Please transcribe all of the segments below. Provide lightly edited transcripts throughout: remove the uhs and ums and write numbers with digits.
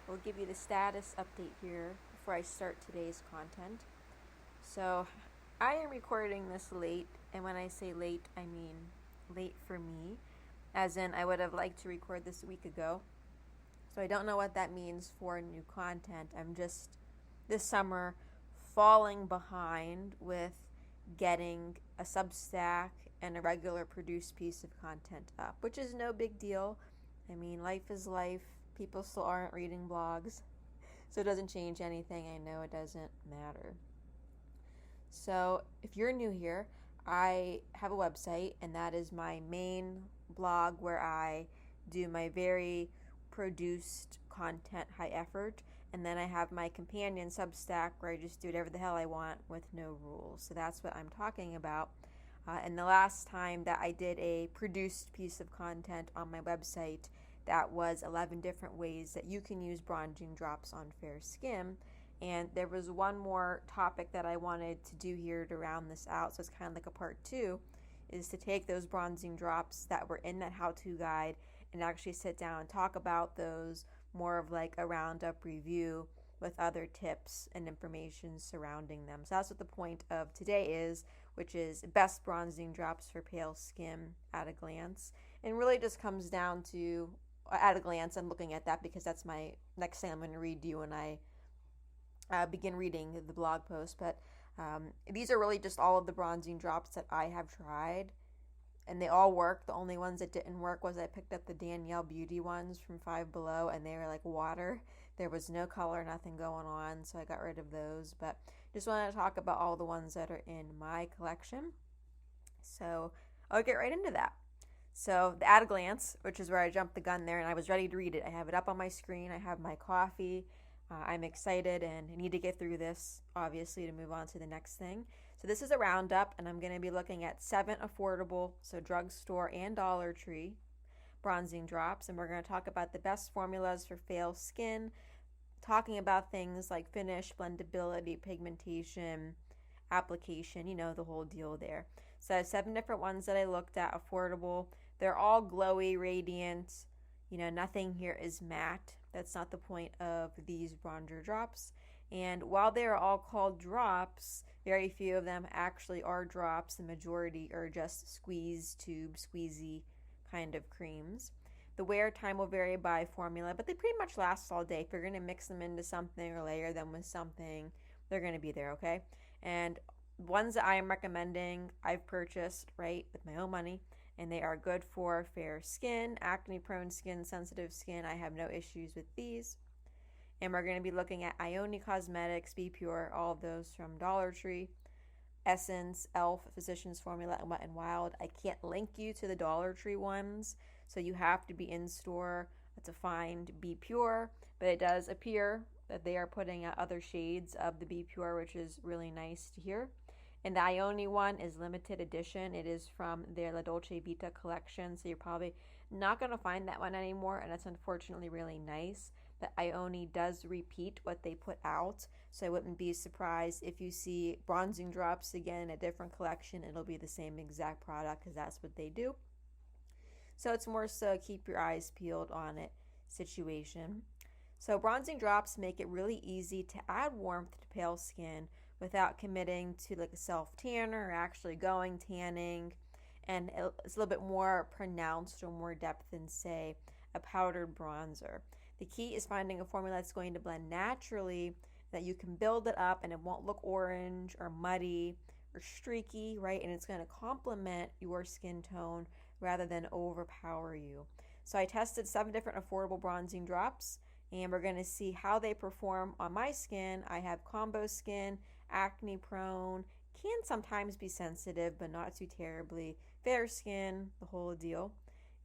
I'll give you the status update here before I start today's content. So, I am recording this late, and when I say late, I mean late for me, as in I would have liked to record this a week ago. So, I don't know what that means for new content. I'm just this summer falling behind with getting a Substack and a regular produced piece of content up, which is no big deal. I mean, life is life. People still aren't reading blogs, so it doesn't change anything. I know it doesn't matter. So, if you're new here, I have a website, and that is my main blog where I do my very produced content, high effort. And then I have my companion Substack where I just do whatever the hell I want with no rules. So that's what I'm talking about. And the last time that I did a produced piece of content on my website, that was 11 different ways that you can use bronzing drops on fair skin. And there was one more topic that I wanted to do here to round this out. So it's kind of like a part two, is to take those bronzing drops that were in that how-to guide and actually sit down and talk about those, more of like a roundup review with other tips and information surrounding them. So that's what the point of today is, which is best bronzing drops for pale skin at a glance. And really just comes down to, at a glance, I'm looking at that because that's my next thing I'm going to read you when I begin reading the blog post. But these are really just all of the bronzing drops that I have tried, and they all work. The only ones that didn't work was I picked up the Danielle Beauty ones from Five Below, and they were like water. There was no color, nothing going on, so I got rid of those. But just wanted to talk about all the ones that are in my collection. So I'll get right into that. So the at a glance, which is where I jumped the gun there, and I was ready to read it. I have it up on my screen. I have my coffee. I'm excited and I need to get through this, obviously, to move on to the next thing. So this is a roundup, and I'm going to be looking at 7 affordable, so drugstore and Dollar Tree, bronzing drops. And we're going to talk about the best formulas for pale skin, talking about things like finish, blendability, pigmentation, application, the whole deal there. So I have 7 different ones that I looked at, affordable. They're all glowy, radiant. Nothing here is matte. That's not the point of these bronzer drops. And while they are all called drops, very few of them actually are drops. The majority are just squeeze tube, squeezy kind of creams. The wear time will vary by formula, but they pretty much last all day. If you're going to mix them into something or layer them with something, they're going to be there, okay? And ones that I am recommending, I've purchased, right, with my own money. And they are good for fair skin, acne-prone skin, sensitive skin. I have no issues with these. And we're going to be looking at Ione Cosmetics, Be Pure, all of those from Dollar Tree, Essence, Elf, Physicians Formula, and Wet n Wild. I can't link you to the Dollar Tree ones, so you have to be in store to find Be Pure. But it does appear that they are putting out other shades of the Be Pure, which is really nice to hear. And the Ione one is limited edition. It is from their La Dolce Vita collection, so you're probably not going to find that one anymore, and it's unfortunately really nice. But Ione does repeat what they put out, so I wouldn't be surprised if you see bronzing drops again in a different collection. It'll be the same exact product because that's what they do. So it's more so keep your eyes peeled on it situation. So bronzing drops make it really easy to add warmth to pale skin without committing to like a self tanner or actually going tanning, and it's a little bit more pronounced or more depth than, say, a powdered bronzer. The key is finding a formula that's going to blend naturally, that you can build it up and it won't look orange or muddy or streaky, right? And it's going to complement your skin tone rather than overpower you. So I tested 7 different affordable bronzing drops, and we're going to see how they perform on my skin. I have combo skin, acne prone, can sometimes be sensitive, but not too terribly, fair skin, the whole deal.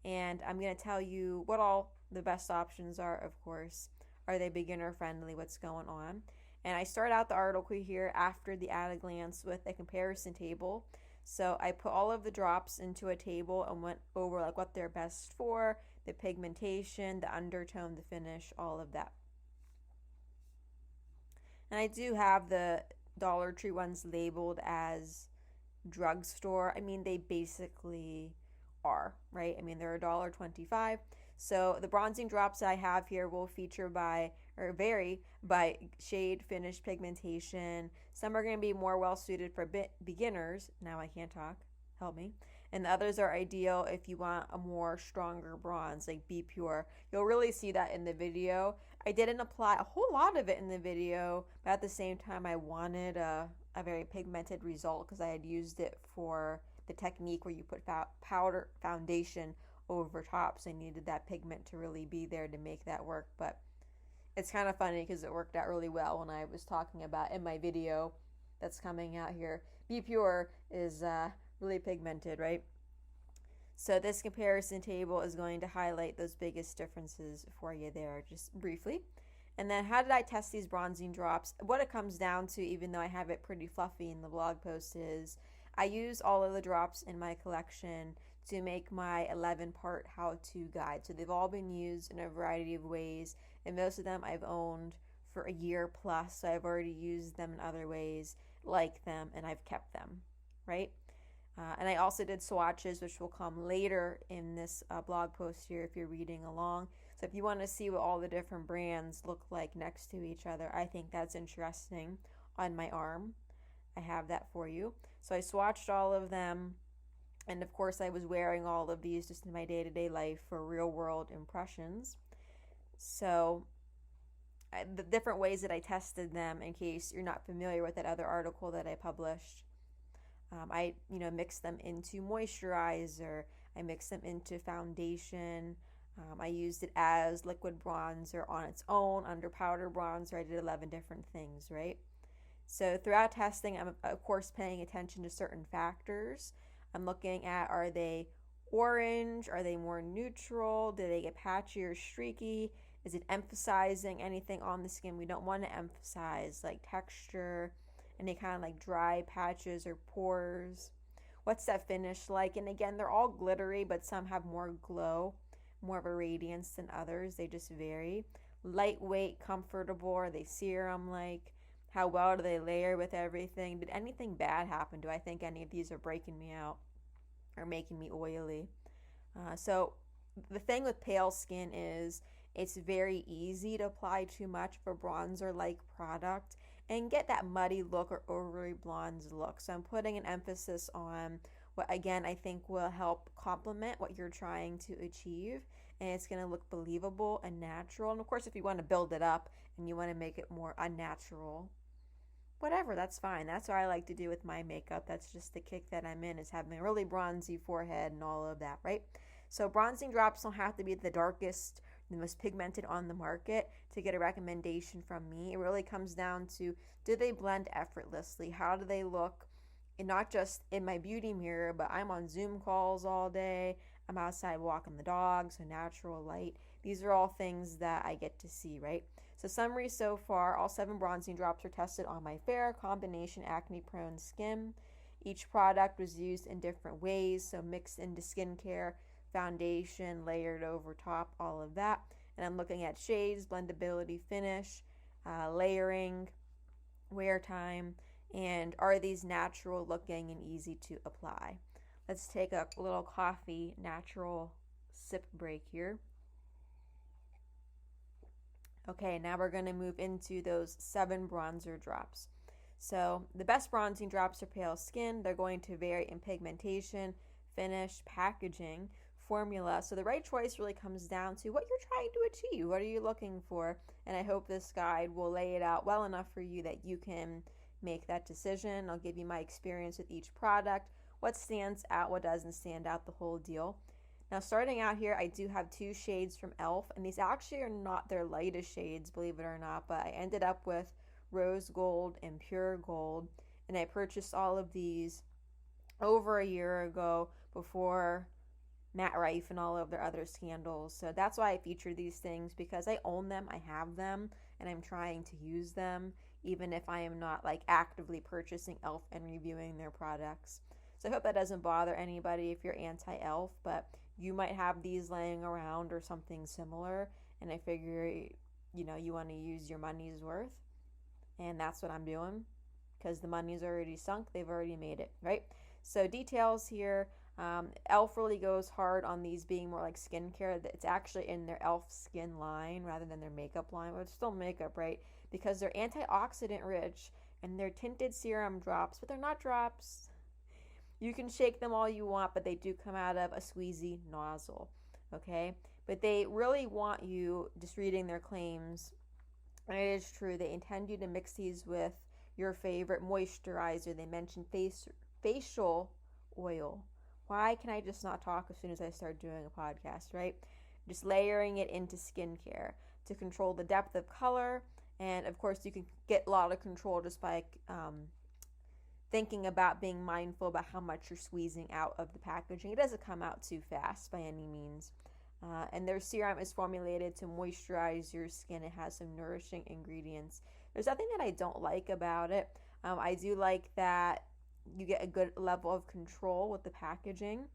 And I'm going to tell you what all the best options are, of course. Are they beginner friendly? What's going on? And I start out the article here after the at a glance with a comparison table. So I put all of the drops into a table and went over like what they're best for, the pigmentation, the undertone, the finish, all of that. And I do have the Dollar Tree ones labeled as drugstore. I mean, they basically are, right? I mean, they're $1.25. So the bronzing drops that I have here will feature by, or vary by shade, finish, pigmentation. Some are going to be more well suited for beginners. Now I can't talk. Help me. And the others are ideal if you want a more stronger bronze, like Be Pure. You'll really see that in the video. I didn't apply a whole lot of it in the video, but at the same time I wanted a very pigmented result because I had used it for the technique where you put powder foundation over top, so I needed that pigment to really be there to make that work. But it's kind of funny because it worked out really well when I was talking about in my video that's coming out here. Be Pure is really pigmented, right? So this comparison table is going to highlight those biggest differences for you there just briefly. And then how did I test these bronzing drops? What it comes down to, even though I have it pretty fluffy in the blog post, is I use all of the drops in my collection to make my 11-part how-to guide. So they've all been used in a variety of ways, and most of them I've owned for a year plus, so I've already used them in other ways, like them, and I've kept them, right? And I also did swatches, which will come later in this blog post here if you're reading along. So if you want to see what all the different brands look like next to each other, I think that's interesting. On my arm, I have that for you. So I swatched all of them, and of course I was wearing all of these just in my day-to-day life for real-world impressions. So the different ways that I tested them, in case you're not familiar with that other article that I published, I mixed them into moisturizer, I mixed them into foundation, I used it as liquid bronzer on its own, under powder bronzer. I did 11 different things, right? So throughout testing, I'm of course paying attention to certain factors. I'm looking at, are they orange? Are they more neutral? Do they get patchy or streaky? Is it emphasizing anything on the skin we don't want to emphasize, like texture, any kind of like dry patches or pores? What's that finish like? And again, they're all glittery, but some have more glow, more of a radiance than others. They just vary. Lightweight, comfortable, are they serum like? How well do they layer with everything? Did anything bad happen? Do I think any of these are breaking me out or making me oily? So the thing with pale skin is it's very easy to apply too much of a bronzer-like product and get that muddy look or overly blonde look. So I'm putting an emphasis on what, again, I think will help complement what you're trying to achieve, and it's going to look believable and natural. And of course, if you want to build it up and you want to make it more unnatural, whatever, that's fine. That's what I like to do with my makeup. That's just the kick that I'm in, is having a really bronzy forehead and all of that, right? So bronzing drops don't have to be the darkest, the most pigmented on the market to get a recommendation from me. It really comes down to, do they blend effortlessly? How do they look? And not just in my beauty mirror, but I'm on Zoom calls all day. I'm outside walking the dog, so natural light. These are all things that I get to see, right? So summary so far, all 7 bronzing drops are tested on my fair combination acne-prone skin. Each product was used in different ways, so mixed into skincare, foundation, layered over top, all of that. And I'm looking at shades, blendability, finish, layering, wear time, and are these natural looking and easy to apply. Let's take a little coffee natural sip break here. Okay, now we're going to move into those 7 bronzer drops. So the best bronzing drops are pale skin. They're going to vary in pigmentation, finish, packaging, formula. So the right choice really comes down to what you're trying to achieve. What are you looking for? And I hope this guide will lay it out well enough for you that you can make that decision. I'll give you my experience with each product, what stands out, what doesn't stand out, the whole deal. Now starting out here, I do have 2 shades from e.l.f. and these actually are not their lightest shades, believe it or not, but I ended up with rose gold and pure gold, and I purchased all of these over a year ago before Matt Rife and all of their other scandals. So that's why I feature these things, because I own them, I have them, and I'm trying to use them, even if I am not like actively purchasing e.l.f. and reviewing their products. So I hope that doesn't bother anybody if you're anti-e.l.f., but you might have these laying around or something similar, and I figure, you want to use your money's worth, and that's what I'm doing, because the money's already sunk, they've already made it, right? So details here, Elf really goes hard on these being more like skincare. It's actually in their Elf skin line rather than their makeup line, but it's still makeup, right? Because they're antioxidant rich and they're tinted serum drops, but they're not drops. You can shake them all you want, but they do come out of a squeezy nozzle, okay? But they really want you, just reading their claims, and it is true, they intend you to mix these with your favorite moisturizer. They mention facial oil. Why can I just not talk as soon as I start doing a podcast, right? Just layering it into skincare to control the depth of color. And of course, you can get a lot of control just by thinking about being mindful about how much you're squeezing out of the packaging. It doesn't come out too fast by any means. And their serum is formulated to moisturize your skin. It has some nourishing ingredients. There's nothing that I don't like about it. I do like that you get a good level of control with the packaging.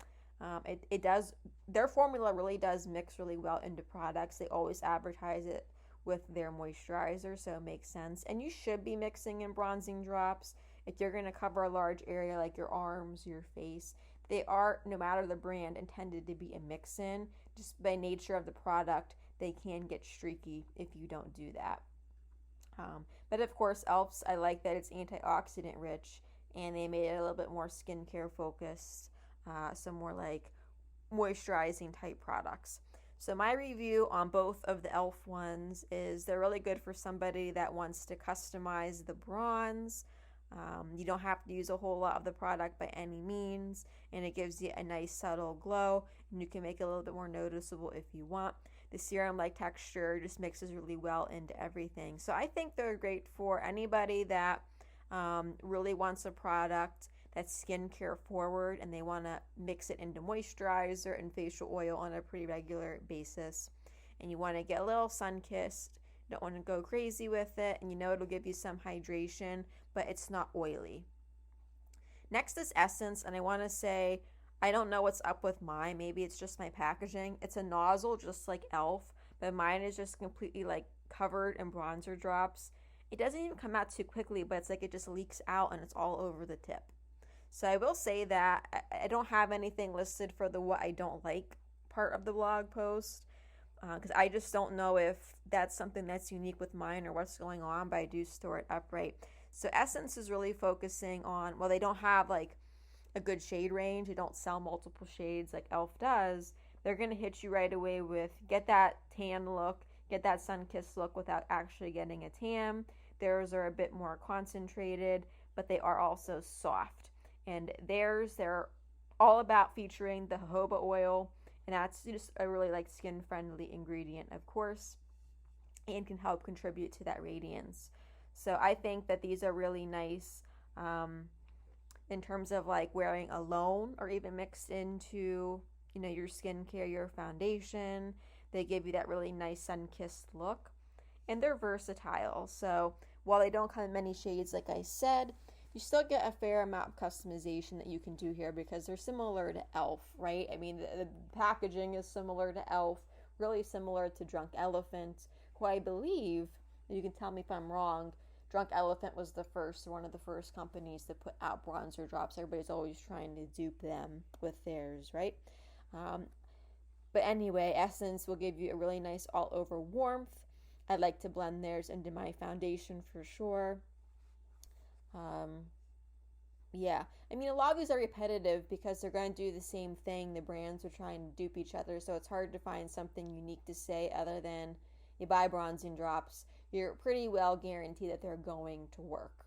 It does, their formula really does mix really well into products. They always advertise it with their moisturizer, so it makes sense. And you should be mixing in bronzing drops if you're going to cover a large area like your arms, your face. They are, no matter the brand, intended to be a mix-in. Just by nature of the product, they can get streaky if you don't do that. But of course, Elf's, I like that it's antioxidant rich, and they made it a little bit more skincare focused, some more like moisturizing type products. So my review on both of the Elf ones is they're really good for somebody that wants to customize the bronze. You don't have to use a whole lot of the product by any means, and it gives you a nice subtle glow, and you can make it a little bit more noticeable if you want. The serum-like texture just mixes really well into everything. So I think they're great for anybody that really wants a product that's skincare forward and they want to mix it into moisturizer and facial oil on a pretty regular basis. And you want to get a little sun-kissed, don't want to go crazy with it, and you know it'll give you some hydration, but it's not oily. Next is Essence, and I want to say, I don't know what's up with mine. Maybe it's just my packaging. It's a nozzle just like Elf, but mine is just completely like covered in bronzer drops. It doesn't even come out too quickly, but it's like it just leaks out and it's all over the tip. So I will say that I don't have anything listed for the what I don't like part of the blog post, because I just don't know if that's something that's unique with mine or what's going on, but I do store it upright. So Essence is really focusing on, well, they don't have like a good shade range. They don't sell multiple shades like Elf does. They're going to hit you right away with get that tan look, get that sun-kissed look without actually getting a tan. Theirs are a bit more concentrated, but they are also soft. And they're all about featuring the jojoba oil, and that's just a really like skin-friendly ingredient, of course, and can help contribute to that radiance. So I think that these are really nice in terms of like wearing alone or even mixed into, you know, your skincare, your foundation. They give you that really nice sun-kissed look, and they're versatile. So while they don't come in many shades, like I said, you still get a fair amount of customization that you can do here because they're similar to Elf, right? I mean, the packaging is similar to Elf, really similar to Drunk Elephant, who I believe, you can tell me if I'm wrong, Drunk Elephant was one of the first companies to put out bronzer drops. Everybody's always trying to dupe them with theirs, right? But anyway, Essence will give you a really nice all-over warmth. I like to blend theirs into my foundation for sure. Yeah, I mean, a lot of these are repetitive because they're going to do the same thing. The brands are trying to dupe each other, so it's hard to find something unique to say other than you buy bronzing drops, you're pretty well guaranteed that they're going to work,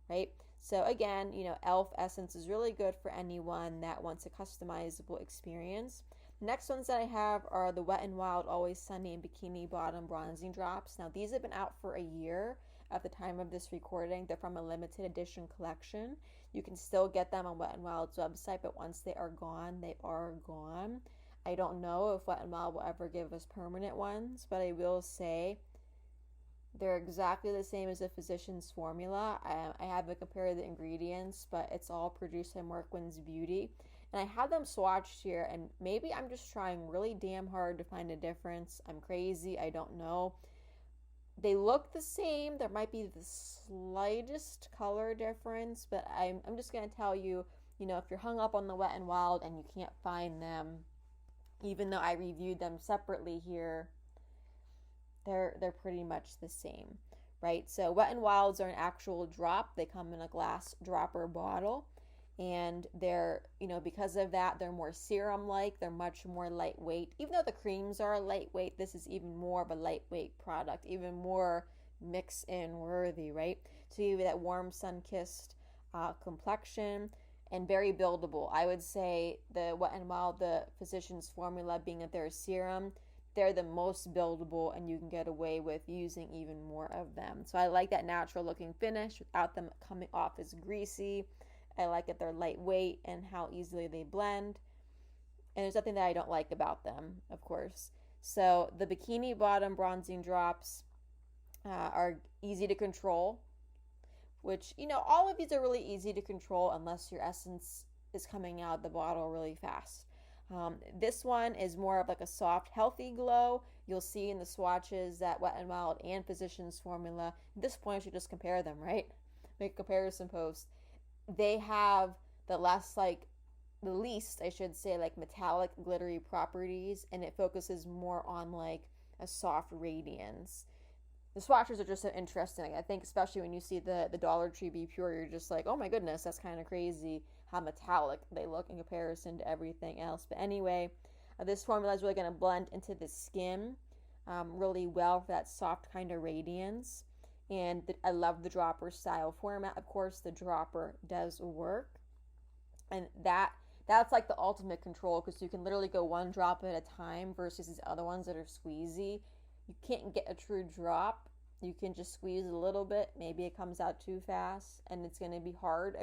right? So again, you know, Elf Essence is really good for anyone that wants a customizable experience. The next ones that I have are the Wet n Wild Always Sunny and Bikini Bottom Bronzing Drops. Now, these have been out for a year at the time of this recording. They're from a limited edition collection. You can still get them on Wet n Wild's website, but once they are gone, they are gone. I don't know if Wet n Wild will ever give us permanent ones, but I will say they're exactly the same as a physician's formula. I haven't compared the ingredients, but it's all produced by Marquin's Beauty. And I have them swatched here, and maybe I'm just trying really damn hard to find a difference. I'm crazy, I don't know. They look the same. There might be the slightest color difference, but I'm just going to tell you if you're hung up on the Wet n Wild and you can't find them, even though I reviewed them separately here, they're pretty much the same, right? So Wet n Wilds are an actual drop. They come in a glass dropper bottle, and they're, because of that, they're more serum-like. They're much more lightweight. Even though the creams are lightweight, this is even more of a lightweight product, even more mix-in worthy, right? To give you that warm, sun-kissed complexion, and very buildable. I would say the Wet n Wild, the Physicians Formula, being that they're a serum, they're the most buildable, and you can get away with using even more of them. So I like that natural looking finish without them coming off as greasy. I like that they're lightweight and how easily they blend. And there's nothing that I don't like about them, of course. So the Bikini Bottom bronzing drops are easy to control, which, all of these are really easy to control unless your essence is coming out of the bottle really fast. This one is more of like a soft, healthy glow. You'll see in the swatches that Wet n Wild and Physicians Formula, at this point I should just compare them, right? Make a comparison post. They have the least, I should say, like metallic glittery properties, and it focuses more on like a soft radiance. The swatches are just so interesting. I think especially when you see the Dollar Tree Be Pure, you're just like, oh my goodness, that's kind of crazy how metallic they look in comparison to everything else. But anyway, this formula is really going to blend into the skin really well for that soft kind of radiance. And I love the dropper style format. Of course, the dropper does work. And that's like the ultimate control, because you can literally go one drop at a time versus these other ones that are squeezy. You can't get a true drop. You can just squeeze a little bit. Maybe it comes out too fast, and it's going to be hard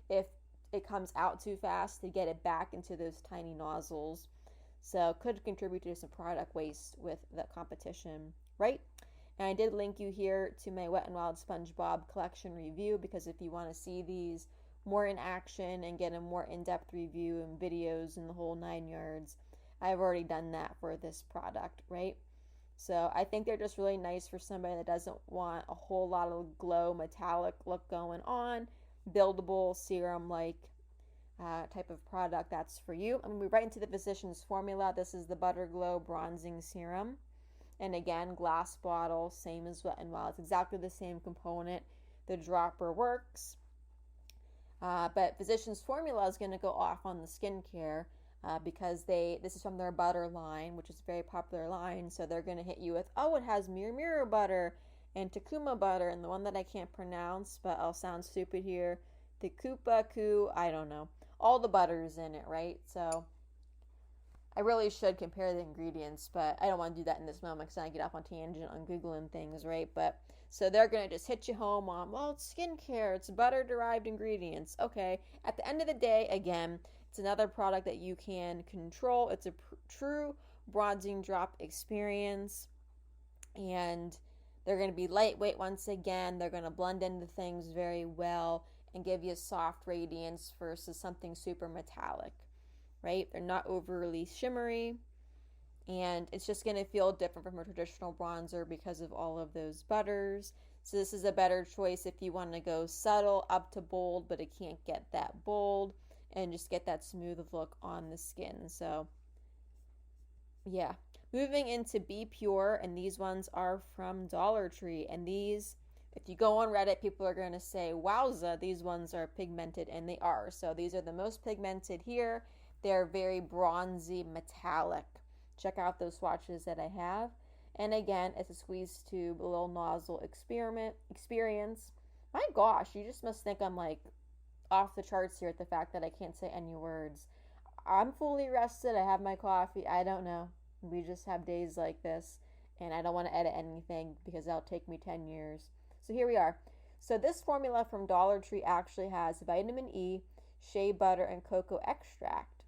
if it comes out too fast to get it back into those tiny nozzles. So could contribute to some product waste with the competition, right? And I did link you here to my Wet n Wild SpongeBob collection review, because if you want to see these more in action and get a more in-depth review and videos and the whole 9 yards, I've already done that for this product, right? So I think they're just really nice for somebody that doesn't want a whole lot of glow metallic look going on. Buildable, serum-like type of product, that's for you. I'm going to move right into the Physicians Formula. This is the Butter Glow Bronzing Serum. And again, glass bottle, same as Wet n Wild. It's exactly the same component. The dropper works. But Physicians Formula is going to go off on the skincare because this is from their butter line, which is a very popular line. So they're going to hit you with, it has Mirror butter and Takuma butter, and the one that I can't pronounce, but I'll sound stupid here, the I don't know. All the butters in it, right? So I really should compare the ingredients, but I don't want to do that in this moment because I get off on tangent on Googling things, right? But so they're going to just hit you home on, it's skincare, it's butter-derived ingredients. Okay, at the end of the day, again, it's another product that you can control. It's a true bronzing drop experience, and they're going to be lightweight once again. They're going to blend into things very well and give you a soft radiance versus something super metallic, right? They're not overly shimmery, and it's just going to feel different from a traditional bronzer because of all of those butters. So this is a better choice if you want to go subtle up to bold, but it can't get that bold, and just get that smooth look on the skin. So yeah, moving into Be Pure, and these ones are from Dollar Tree, and these, if you go on Reddit, people are going to say, wowza, these ones are pigmented, and they are. So these are the most pigmented here. They're very bronzy, metallic. Check out those swatches that I have. And again, it's a squeeze tube, a little nozzle experience. My gosh, you just must think I'm like off the charts here at the fact that I can't say any words. I'm fully rested. I have my coffee. I don't know. We just have days like this, and I don't want to edit anything because that'll take me 10 years. So here we are. So this formula from Dollar Tree actually has vitamin E, shea butter, and cocoa extract.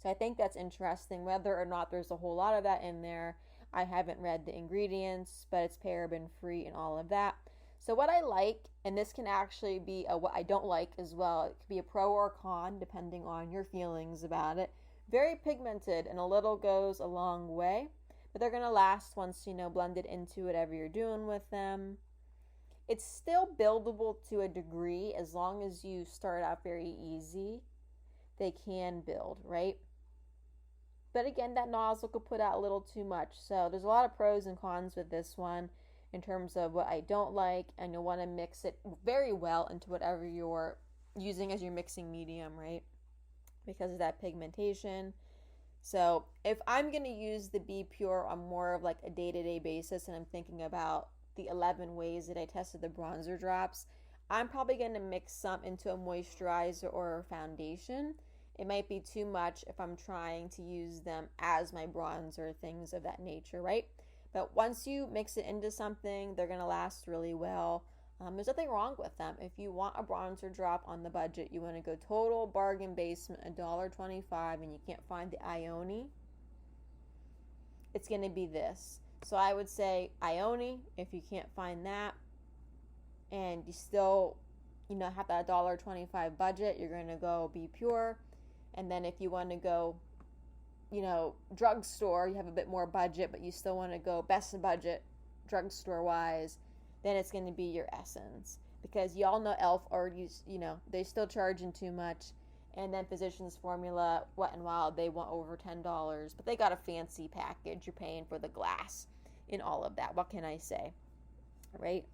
So I think that's interesting. Whether or not there's a whole lot of that in there, I haven't read the ingredients, but it's paraben free and all of that. So what I like, and this can actually be what I don't like as well. It could be a pro or a con depending on your feelings about it. Very pigmented, and a little goes a long way, but they're going to last once, blended into whatever you're doing with them. It's still buildable to a degree as long as you start out very easy. They can build, right? But again, that nozzle could put out a little too much. So there's a lot of pros and cons with this one in terms of what I don't like, and you'll want to mix it very well into whatever you're using as your mixing medium, right? Because of that pigmentation. So if I'm going to use the Be Pure on more of like a day-to-day basis, and I'm thinking about the 11 ways that I tested the bronzer drops, I'm probably going to mix some into a moisturizer or a foundation. It might be too much if I'm trying to use them as my bronzer, things of that nature, right? But once you mix it into something, they're going to last really well. There's nothing wrong with them. If you want a bronzer drop on the budget, you want to go total bargain basement, $1.25, and you can't find the Ioni, it's going to be this. So I would say Ioni, if you can't find that, and you still, have that $1.25 budget, you're going to go Be Pure. And then if you want to go, drugstore, you have a bit more budget, but you still want to go best budget drugstore wise, then it's going to be your Essence. Because y'all know e.l.f. already, they still charging too much. And then Physicians Formula, Wet n Wild, they want over $10. But they got a fancy package. You're paying for the glass and all of that. What can I say? Right?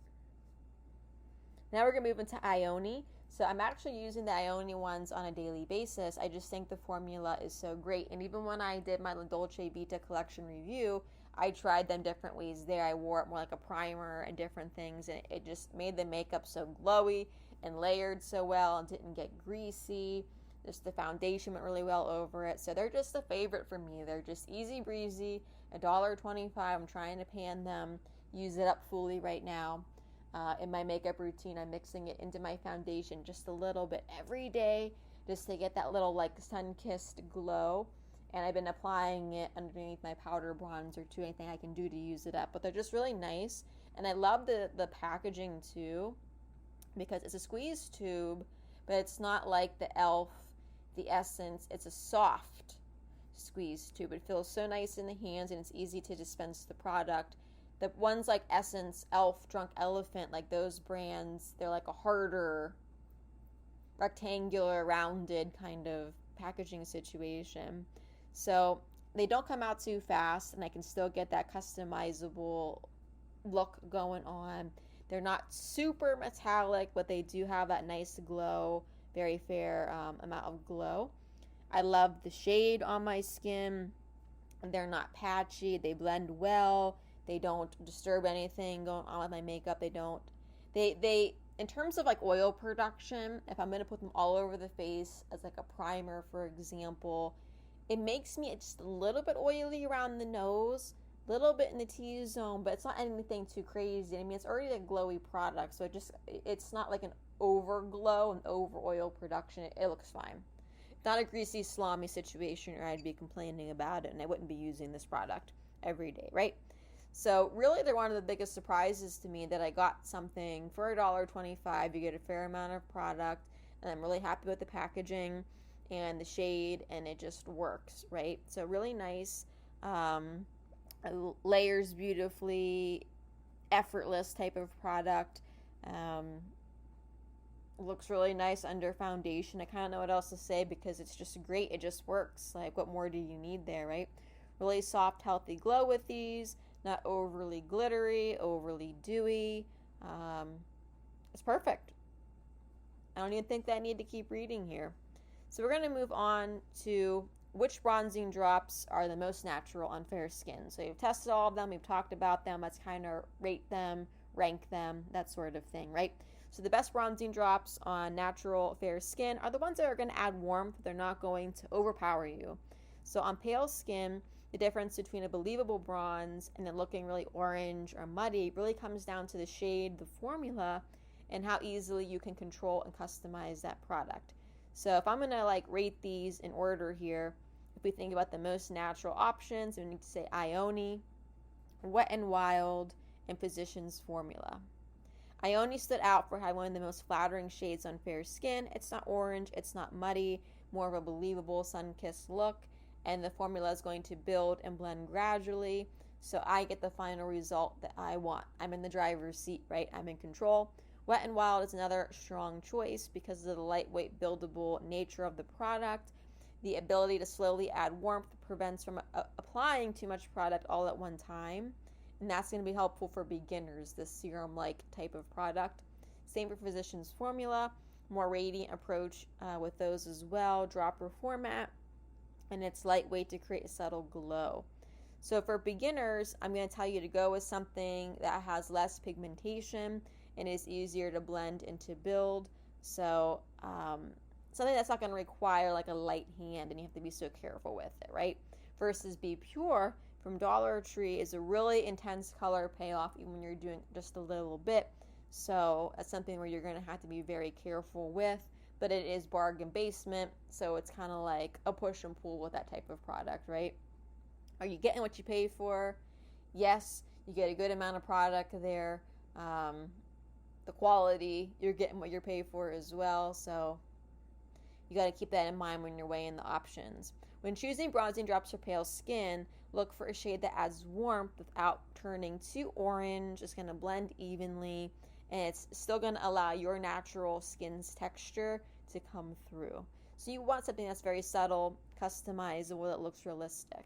Now we're going to move into Ioni. So I'm actually using the Ioni ones on a daily basis. I just think the formula is so great. And even when I did my La Dolce Vita collection review, I tried them different ways there. I wore it more like a primer and different things. And it just made the makeup so glowy and layered so well and didn't get greasy. Just the foundation went really well over it. So they're just a favorite for me. They're just easy breezy, $1.25. I'm trying to pan them, use it up fully right now. In my makeup routine, I'm mixing it into my foundation just a little bit every day just to get that little like sun-kissed glow. And I've been applying it underneath my powder bronzer too, anything I can do to use it up. But they're just really nice. And I love the packaging too, because it's a squeeze tube, but it's not like the e.l.f., the Essence. It's a soft squeeze tube. It feels so nice in the hands and it's easy to dispense the product. The ones like Essence, e.l.f., Drunk Elephant, like those brands, they're like a harder, rectangular, rounded kind of packaging situation. So they don't come out too fast, and I can still get that customizable look going on. They're not super metallic, but they do have that nice glow, very fair amount of glow. I love the shade on my skin. They're not patchy. They blend well. They don't disturb anything going on with my makeup. They in terms of like oil production, if I'm going to put them all over the face as like a primer, for example, it makes me just a little bit oily around the nose, a little bit in the T-zone, but it's not anything too crazy. I mean, it's already a glowy product, so it's not like an over glow and over oil production. It looks fine. Not a greasy, slimy situation, or I'd be complaining about it, and I wouldn't be using this product every day, right? So really, they're one of the biggest surprises to me that I got something for $1.25. You get a fair amount of product, and I'm really happy with the packaging and the shade, and it just works, right? So really nice, layers beautifully, effortless type of product. Looks really nice under foundation. I kind of know what else to say because it's just great. It just works. Like, what more do you need there, right? Really soft, healthy glow with these. Not overly glittery, overly dewy. It's perfect. I don't even think that I need to keep reading here. So we're going to move on to which bronzing drops are the most natural on fair skin. So we've tested all of them. We've talked about them. Let's kind of rate them, rank them, that sort of thing, right? So the best bronzing drops on natural fair skin are the ones that are going to add warmth. They're not going to overpower you. So on pale skin, the difference between a believable bronze and then looking really orange or muddy really comes down to the shade, the formula, and how easily you can control and customize that product. So if I'm going to like rate these in order here, if we think about the most natural options, we need to say Ioni, Wet n Wild, and Physicians Formula. Ioni stood out for having one of the most flattering shades on fair skin. It's not orange, it's not muddy, more of a believable sun-kissed look. And the formula is going to build and blend gradually. So I get the final result that I want. I'm in the driver's seat, right? I'm in control. Wet n Wild is another strong choice because of the lightweight, buildable nature of the product. The ability to slowly add warmth prevents from applying too much product all at one time. And that's going to be helpful for beginners, this serum-like type of product. Same for Physicians Formula, more radiant approach with those as well, dropper format, and it's lightweight to create a subtle glow. So for beginners, I'm going to tell you to go with something that has less pigmentation and is easier to blend and to build. So something that's not going to require like a light hand and you have to be so careful with it, right? Versus Be Pure from Dollar Tree is a really intense color payoff even when you're doing just a little bit. So that's something where you're going to have to be very careful with, but it is bargain basement, so it's kind of like a push and pull with that type of product, right? Are you getting what you pay for? Yes, you get a good amount of product there. The quality, you're getting what you're paid for as well, so you got to keep that in mind when you're weighing the options. When choosing bronzing drops for pale skin, look for a shade that adds warmth without turning too orange. It's going to blend evenly, and it's still going to allow your natural skin's texture to come through. So you want something that's very subtle, customizable, that looks realistic.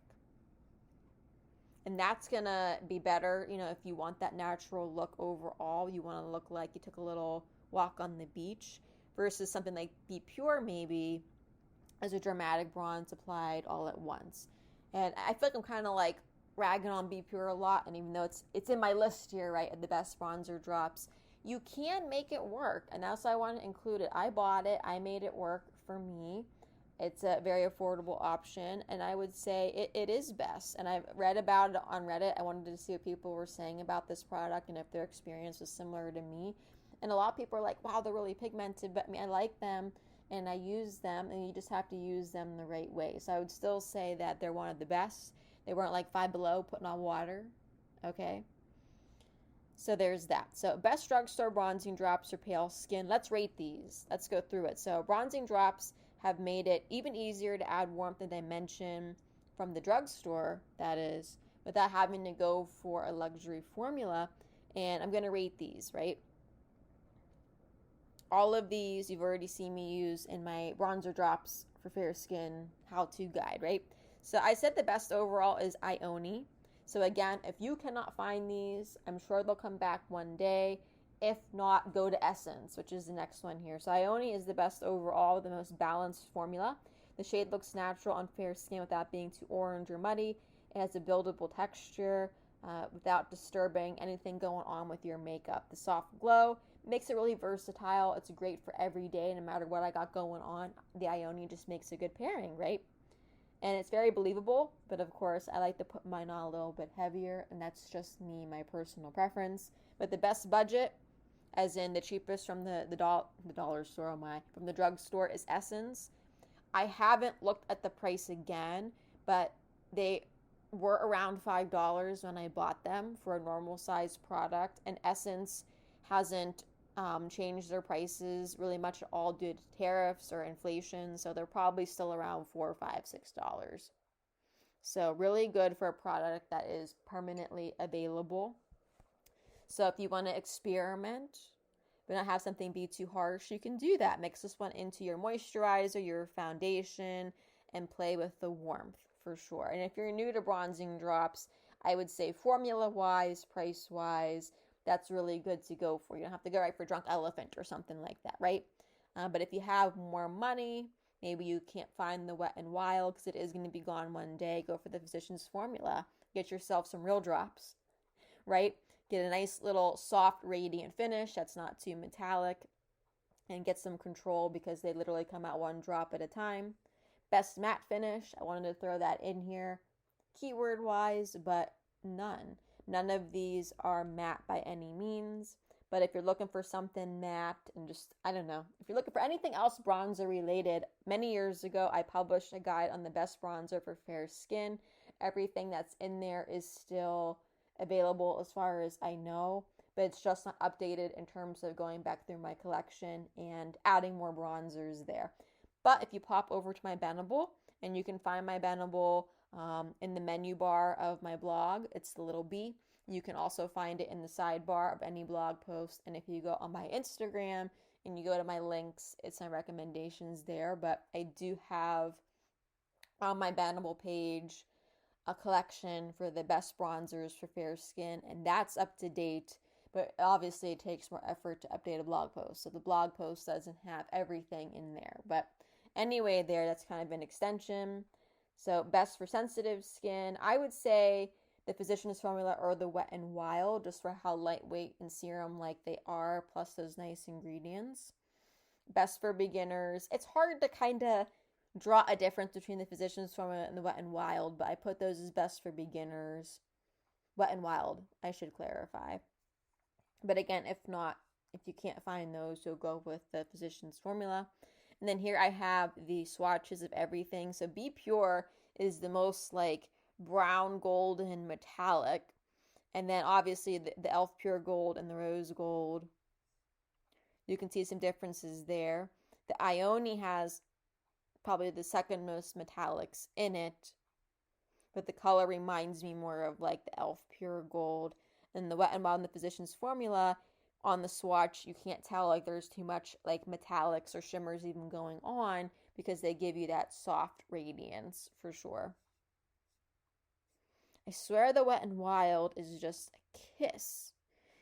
And that's going to be better, if you want that natural look overall. You want to look like you took a little walk on the beach versus something like Be Pure maybe as a dramatic bronze applied all at once. And I feel like I'm kind of like ragging on Be Pure a lot, and even though it's in my list here, right, of the best bronzer drops, you can make it work, and that's why I want to include it. I bought it, I made it work for me. It's a very affordable option, and I would say it is best. And I've read about it on Reddit. I wanted to see what people were saying about this product and if their experience was similar to me. And a lot of people are like, wow, they're really pigmented, but I like them and I use them, and you just have to use them the right way. So I would still say that they're one of the best. They weren't like Five Below putting on water, okay? So there's that. So best drugstore bronzing drops for pale skin. Let's rate these. Let's go through it. So bronzing drops have made it even easier to add warmth and dimension from the drugstore, that is, without having to go for a luxury formula. And I'm going to rate these, right? All of these you've already seen me use in my bronzer drops for fair skin how-to guide, right? So I said the best overall is Ioni. So again, if you cannot find these, I'm sure they'll come back one day. If not, go to Essence, which is the next one here. So Ioni is the best overall, the most balanced formula. The shade looks natural on fair skin without being too orange or muddy. It has a buildable texture without disturbing anything going on with your makeup. The soft glow makes it really versatile. It's great for every day, no matter what I got going on. The Ioni just makes a good pairing, right? And it's very believable, but of course I like to put mine on a little bit heavier, and that's just me, my personal preference. But the best budget, as in the cheapest from the dollar store, from the drugstore, is Essence. I haven't looked at the price again, but they were around $5 when I bought them for a normal size product, and Essence hasn't changed their prices really much at all due to tariffs or inflation, so they're probably still around $4, $5, $6. So really good for a product that is permanently available. So if you want to experiment but not have something be too harsh, you can do that. Mix this one into your moisturizer, your foundation, and play with the warmth for sure. And if you're new to bronzing drops, I would say formula-wise, price-wise, that's really good to go for. You don't have to go right for Drunk Elephant or something like that, right? But if you have more money, maybe you can't find the Wet n Wild because it is going to be gone one day, go for the Physicians Formula. Get yourself some real drops, right? Get a nice little soft, radiant finish that's not too metallic, and get some control because they literally come out one drop at a time. Best matte finish, I wanted to throw that in here, keyword-wise, but none. None of these are matte by any means, but if you're looking for something matte and just, I don't know, if you're looking for anything else bronzer related, many years ago I published a guide on the best bronzer for fair skin. Everything that's in there is still available as far as I know, but it's just not updated in terms of going back through my collection and adding more bronzers there. But if you pop over to my Bendable, and you can find my Bendable in the menu bar of my blog. It's the little B. You can also find it in the sidebar of any blog post. And if you go on my Instagram and you go to my links, it's my recommendations there. But I do have on my Bannable page a collection for the best bronzers for fair skin, and that's up to date. But obviously, it takes more effort to update a blog post. So the blog post doesn't have everything in there. But anyway, that's kind of an extension. So, best for sensitive skin, I would say the Physicians Formula or the Wet and Wild, just for how lightweight and serum like they are, plus those nice ingredients. Best for beginners, it's hard to kind of draw a difference between the Physicians Formula and the Wet and Wild, but I put those as best for beginners. Wet and Wild, I should clarify. But again, if you can't find those, you'll go with the Physicians Formula. And then here I have the swatches of everything. So Be Pure is the most like brown, golden, metallic. And then obviously the e.l.f. Pure Gold and the Rose Gold. You can see some differences there. The Ioni has probably the second most metallics in it, but the color reminds me more of like the e.l.f. Pure Gold. And the Wet and Wild and the Physicians Formula, on the swatch, you can't tell like there's too much like metallics or shimmers even going on because they give you that soft radiance for sure. I swear the Wet and Wild is just a kiss.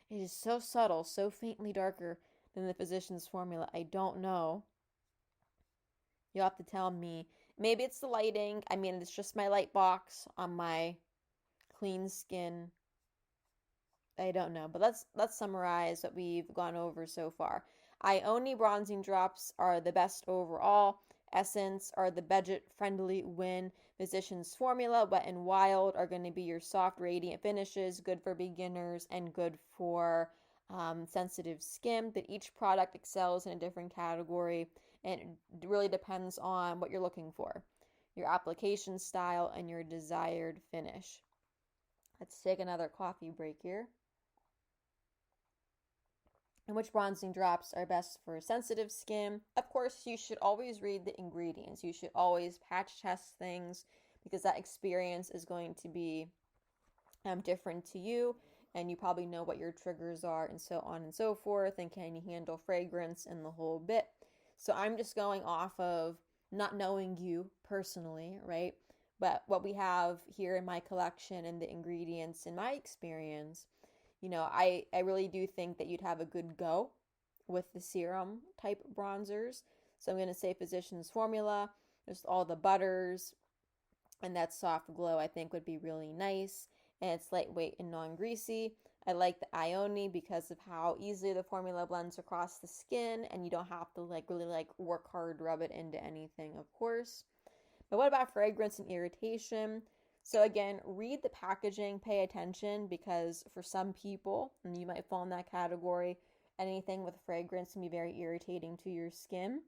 It is so subtle, so faintly darker than the Physicians Formula. I don't know. You'll have to tell me. Maybe it's the lighting. I mean, it's just my light box on my clean skin. I don't know, but let's summarize what we've gone over so far. Ioni bronzing drops are the best overall. Essence are the budget-friendly win. Physicians Formula, Wet and Wild are going to be your soft, radiant finishes, good for beginners and good for sensitive skin. But each product excels in a different category, and it really depends on what you're looking for, your application style, and your desired finish. Let's take another coffee break here. And which bronzing drops are best for sensitive skin? Of course, you should always read the ingredients. You should always patch test things because that experience is going to be different to you, and you probably know what your triggers are and so on and so forth, and can you handle fragrance and the whole bit. So I'm just going off of not knowing you personally, right? But what we have here in my collection and the ingredients in my experience, I really do think that you'd have a good go with the serum type bronzers. So I'm going to say Physicians Formula, just all the butters, and that soft glow I think would be really nice. And it's lightweight and non-greasy. I like the Ioni because of how easily the formula blends across the skin, and you don't have to really work hard to rub it into anything, of course. But what about fragrance and irritation? So again, read the packaging, pay attention, because for some people, and you might fall in that category, anything with fragrance can be very irritating to your skin.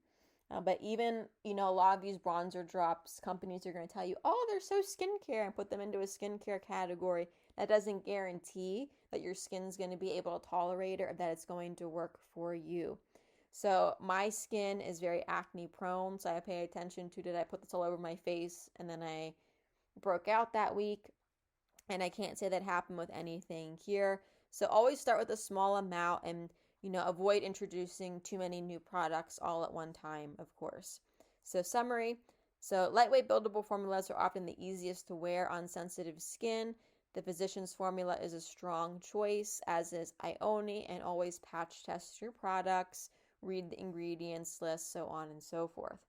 But even, a lot of these bronzer drops, companies are going to tell you, oh, they're so skincare, and put them into a skincare category. That doesn't guarantee that your skin's going to be able to tolerate it or that it's going to work for you. So my skin is very acne prone, so I pay attention to, did I put this all over my face and then I broke out that week? And I can't say that happened with anything here. So always start with a small amount and avoid introducing too many new products all at one time, of course. So summary. So lightweight buildable formulas are often the easiest to wear on sensitive skin. The Physicians Formula is a strong choice, as is Ioni, and always patch test your products, read the ingredients list, so on and so forth.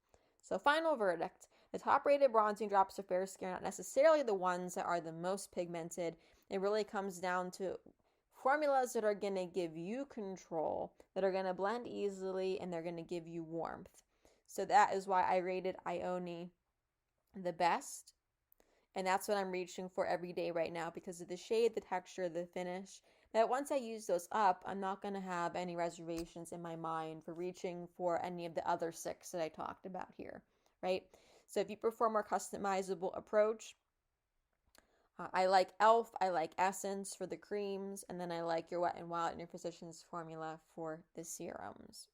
So final verdict. The top rated bronzing drops of fair skin are not necessarily the ones that are the most pigmented. It really comes down to formulas that are going to give you control, that are going to blend easily, and they're going to give you warmth. So that is why I rated Ioni the best. And that's what I'm reaching for every day right now because of the shade, the texture, the finish. That once I use those up, I'm not going to have any reservations in my mind for reaching for any of the other 6 that I talked about here, right? So if you prefer a more customizable approach, I like e.l.f., I like Essence for the creams, and then I like your Wet and Wild and your Physicians Formula for the serums.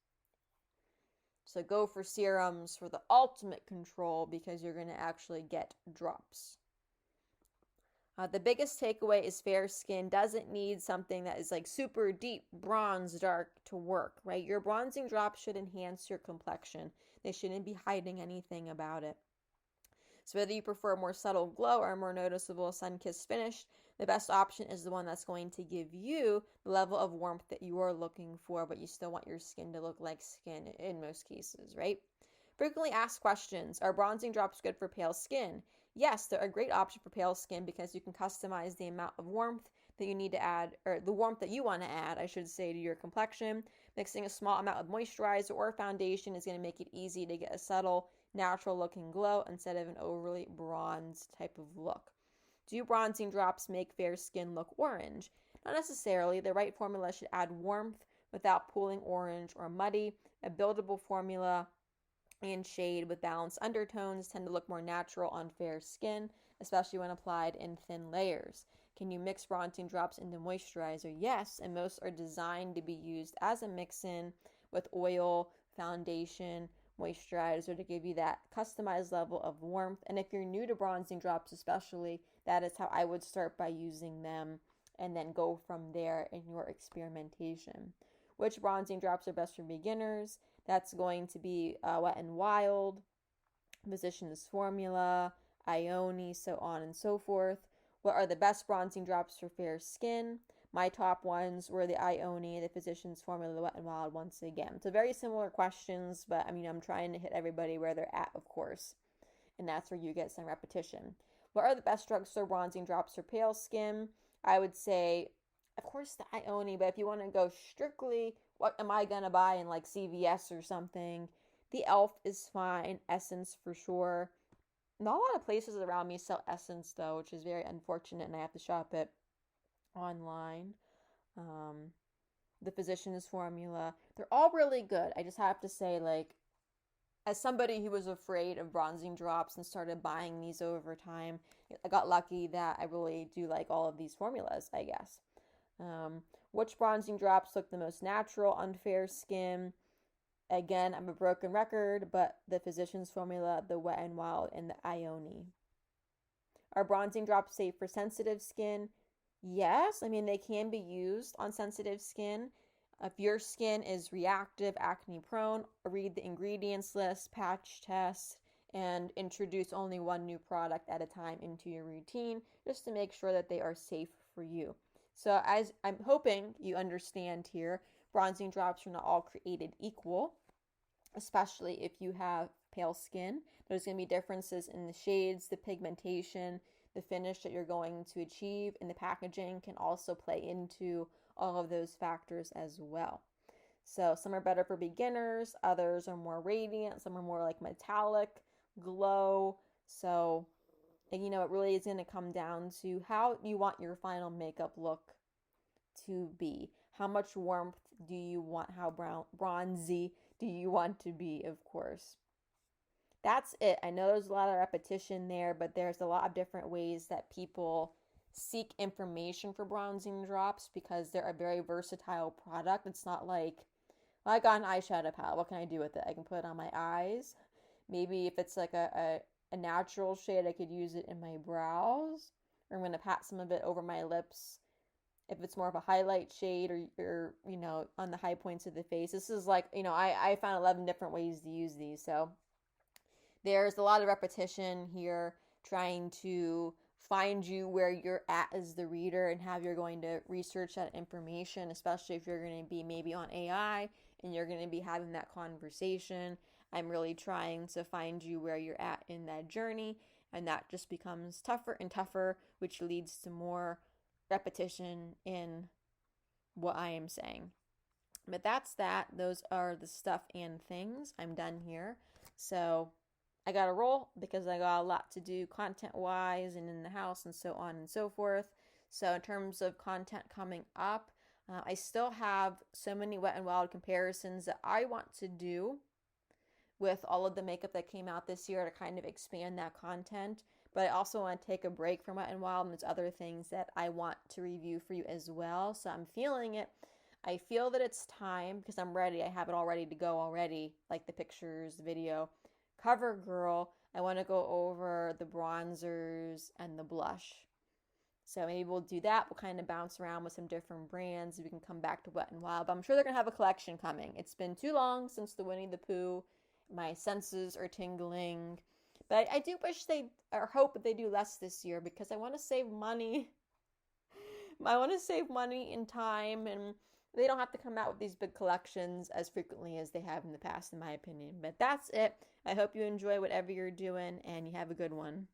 So go for serums for the ultimate control because you're going to actually get drops. The biggest takeaway is fair skin doesn't need something that is like super deep bronze dark to work, right? Your bronzing drops should enhance your complexion. They shouldn't be hiding anything about it. So whether you prefer a more subtle glow or a more noticeable sun-kissed finish, the best option is the one that's going to give you the level of warmth that you are looking for, but you still want your skin to look like skin in most cases, right? Frequently asked questions. Are bronzing drops good for pale skin? Yes, they're a great option for pale skin because you can customize the amount of warmth that you need to add, or the warmth that you want to add, I should say, to your complexion. Mixing a small amount of moisturizer or foundation is going to make it easy to get a subtle, natural looking glow instead of an overly bronzed type of look. Do bronzing drops make fair skin look orange? Not necessarily. The right formula should add warmth without pooling orange or muddy. A buildable formula and shade with balanced undertones tend to look more natural on fair skin, especially when applied in thin layers. Can you mix bronzing drops into moisturizer? Yes, and most are designed to be used as a mix-in with oil, foundation, moisturizer to give you that customized level of warmth. And if you're new to bronzing drops especially, that is how I would start, by using them and then go from there in your experimentation. Which bronzing drops are best for beginners? That's going to be Wet n Wild, Physicians Formula, Ione, so on and so forth. What are the best bronzing drops for fair skin? My top ones were the Ione, the Physicians Formula, the Wet n Wild once again. So very similar questions, but I mean, I'm trying to hit everybody where they're at, of course. And that's where you get some repetition. What are the best drugstore bronzing drops for pale skin? I would say, of course, the Ione, but if you want to go strictly, what am I going to buy in like CVS or something? The e.l.f. is fine. Essence for sure. Not a lot of places around me sell Essence though, which is very unfortunate, and I have to shop it online. The Physicians Formula, they're all really good. I just have to say, like, as somebody who was afraid of bronzing drops and started buying these over time, I got lucky that I really do like all of these formulas, I guess. Which bronzing drops look the most natural on fair skin? Again, I'm a broken record, but the Physicians Formula, the Wet n Wild, and the Ione. Are bronzing drops safe for sensitive skin? Yes, I mean, they can be used on sensitive skin. If your skin is reactive, acne prone, read the ingredients list, patch test, and introduce only one new product at a time into your routine just to make sure that they are safe for you. So as I'm hoping you understand here, bronzing drops are not all created equal, especially if you have pale skin. There's going to be differences in the shades, the pigmentation, the finish that you're going to achieve, and the packaging can also play into all of those factors as well. So some are better for beginners, others are more radiant, some are more like metallic, glow. So, and it really is going to come down to how you want your final makeup look to be. How much warmth do you want? How bronzy do you want to be, of course. That's it. I know there's a lot of repetition there, but there's a lot of different ways that people seek information for bronzing drops because they're a very versatile product. It's not like, well, I got an eyeshadow palette. What can I do with it? I can put it on my eyes. Maybe if it's like a natural shade, I could use it in my brows. Or I'm going to pat some of it over my lips. If it's more of a highlight shade or on the high points of the face. This is like, I found 11 different ways to use these. So there's a lot of repetition here, trying to find you where you're at as the reader and how you're going to research that information, especially if you're going to be maybe on AI and you're going to be having that conversation. I'm really trying to find you where you're at in that journey, and that just becomes tougher and tougher, which leads to more repetition in what I am saying. But that's that. Those are the stuff and things. I'm done here. So I got to roll because I got a lot to do content-wise and in the house and so on and so forth. So in terms of content coming up, I still have so many Wet n Wild comparisons that I want to do with all of the makeup that came out this year to kind of expand that content. But I also want to take a break from Wet n Wild, and there's other things that I want to review for you as well. So I'm feeling it. I feel that it's time because I'm ready. I have it all ready to go already, like the pictures, the video. CoverGirl, I want to go over the bronzers and the blush. So maybe we'll do that. We'll kind of bounce around with some different brands. We can come back to Wet n Wild. But I'm sure they're going to have a collection coming. It's been too long since the Winnie the Pooh. My senses are tingling. But I do wish they, or hope that they do less this year because I want to save money. I want to save money and time, and they don't have to come out with these big collections as frequently as they have in the past, in my opinion. But that's it. I hope you enjoy whatever you're doing, and you have a good one.